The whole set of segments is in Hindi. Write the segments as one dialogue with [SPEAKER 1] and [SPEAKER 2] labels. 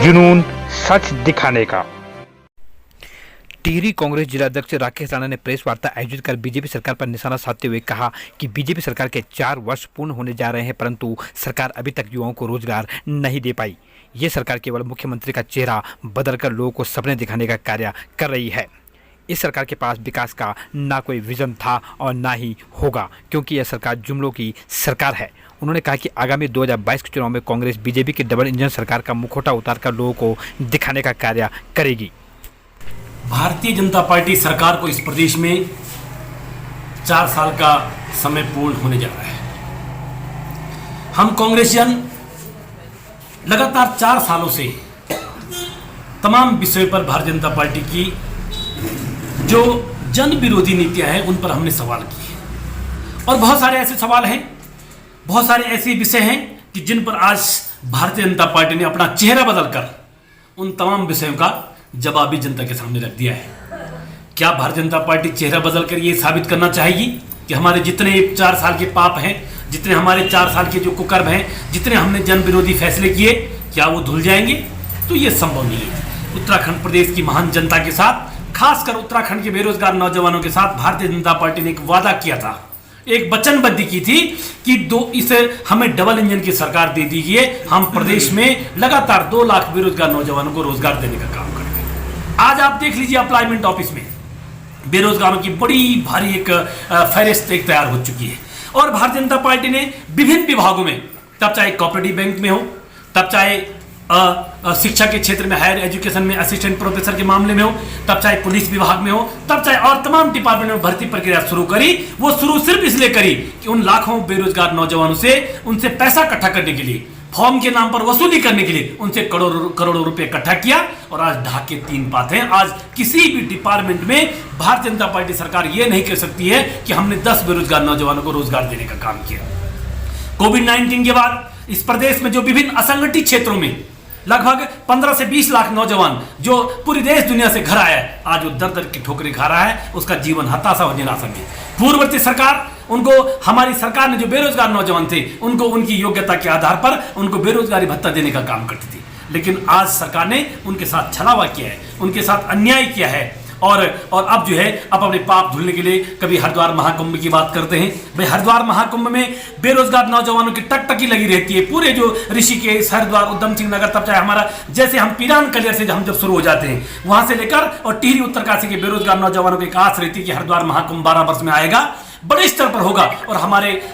[SPEAKER 1] जुनून सच दिखाने का।
[SPEAKER 2] टिहरी कांग्रेस जिलाध्यक्ष राकेश राणा ने प्रेस वार्ता आयोजित कर बीजेपी सरकार पर निशाना साधते हुए कहा कि बीजेपी सरकार के 4 वर्ष पूर्ण होने जा रहे हैं, परंतु सरकार अभी तक युवाओं को रोजगार नहीं दे पाई। ये सरकार केवल मुख्यमंत्री का चेहरा बदलकर लोगों को सपने दिखाने का कार्य कर रही है। इस सरकार के पास विकास का ना कोई विजन था और ना ही होगा, क्योंकि यह सरकार जुमलों की सरकार है। उन्होंने कहा कि आगामी 2022 के चुनाव में कांग्रेस बीजेपी की डबल इंजन सरकार का मुखौटा उतारकर लोगों को दिखाने का कार्य करेगी।
[SPEAKER 3] भारतीय जनता पार्टी सरकार को इस प्रदेश में 4 साल का समय पूर्ण होने जा रहा है। हम कांग्रेसियन लगातार 4 सालों से तमाम विषयों पर भारतीय जनता पार्टी की जो जन विरोधी नीतियां हैं उन पर हमने सवाल किए, और बहुत सारे ऐसे सवाल हैं, बहुत सारे ऐसे विषय हैं कि जिन पर आज भारतीय जनता पार्टी ने अपना चेहरा बदलकर उन तमाम विषयों का जवाब भी जनता के सामने रख दिया है। क्या भारतीय जनता पार्टी चेहरा बदलकर ये साबित करना चाहेगी कि हमारे जितने 4 साल के पाप हैं, जितने हमारे 4 साल के जो कुकर्म हैं, जितने हमने जन विरोधी फैसले किए, क्या वो धुल जाएंगे? तो ये संभव नहीं है। उत्तराखंड प्रदेश की महान जनता के साथ, खासकर उत्तराखंड के बेरोजगार नौजवानों के साथ भारतीय जनता पार्टी ने एक वादा किया था, एक वचनबद्धी की थी कि इसे हमें डबल इंजन की सरकार दे दीजिए, हम प्रदेश में लगातार 2 लाख बेरोजगार नौजवानों को रोजगार देने का काम करेंगे। आज आप देख लीजिए, अप्लाइमेंट ऑफिस में बेरोजगारों की बड़ी भारी एक फहरिस्त एक तैयार हो चुकी है, और भारतीय जनता पार्टी ने विभिन्न विभागों में, तब चाहे कोऑपरेटिव बैंक में हो, तब चाहे शिक्षा के क्षेत्र में, हायर एजुकेशन में असिस्टेंट प्रोफेसर के मामले में हो, तब चाहे पुलिस विभाग में हो, तब चाहे और तमाम डिपार्टमेंट में भर्ती प्रक्रिया शुरू करी। वो शुरू सिर्फ इसलिए करी कि उन लाखों बेरोजगार नौजवानों से उनसे पैसा इकट्ठा करने के लिए, फॉर्म के नाम पर वसूली करने के लिए उनसे करोड़ों रुपए इकट्ठा किया, और आज ढाके 3 पात हैं। आज किसी भी डिपार्टमेंट में भारतीय जनता पार्टी सरकार ये नहीं कह सकती है कि हमने 10 बेरोजगार नौजवानों को रोजगार देने का काम किया। कोविड-19 के बाद इस प्रदेश में जो विभिन्न असंगठित क्षेत्रों में लगभग 15 से 20 लाख नौजवान जो पूरी देश दुनिया से घर आया है, आज वो दर दर की ठोकरें खा रहा है, उसका जीवन हताशा और निराशा में। पूर्ववर्ती सरकार, उनको हमारी सरकार ने जो बेरोजगार नौजवान थे उनको उनकी योग्यता के आधार पर उनको बेरोजगारी भत्ता देने का काम करती थी, लेकिन आज सरकार ने उनके साथ छलावा किया है, उनके साथ अन्याय किया है, और अब जो है अब अपने पाप धुलने के लिए कभी हरिद्वार महाकुंभ की बात करते हैं। भाई, हरिद्वार महाकुंभ में बेरोजगार नौजवानों की टकटकी लगी रहती है। पूरे जो ऋषिकेश, हरिद्वार, उधम सिंह नगर, तब चाहे हमारा जैसे हम पीरान कलियर से हम जब शुरू हो जाते हैं वहां से लेकर और टिहरी उत्तरकाशी के बेरोजगार नौजवानों की एक आस रहती है कि हरिद्वार महाकुंभ 12 वर्ष में आएगा, बड़े स्तर पर होगा और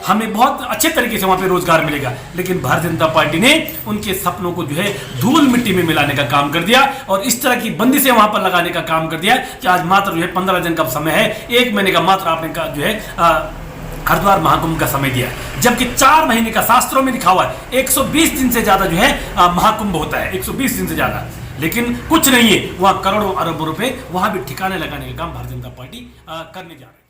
[SPEAKER 3] हमें बहुत अच्छे तरीके से वहां पे रोजगार मिलेगा। लेकिन भारतीय जनता पार्टी ने उनके सपनों को जो है धूल मिट्टी में मिलाने का काम कर दिया, और इस तरह की बंदिशें वहां पर लगाने का काम कर दिया कि आज मात्र जो है 15 दिन का समय है, 1 महीने का मात्र आपने का जो है हरिद्वार महाकुंभ का समय दिया है, जबकि 4 महीने का शास्त्रों में लिखा हुआ है। 120 दिन से ज्यादा जो है महाकुंभ होता है, 120 दिन से ज्यादा, लेकिन कुछ नहीं है। वहां करोड़ों अरबों रुपए वहां भी ठिकाने लगाने का काम भारतीय जनता पार्टी करने जा रही है।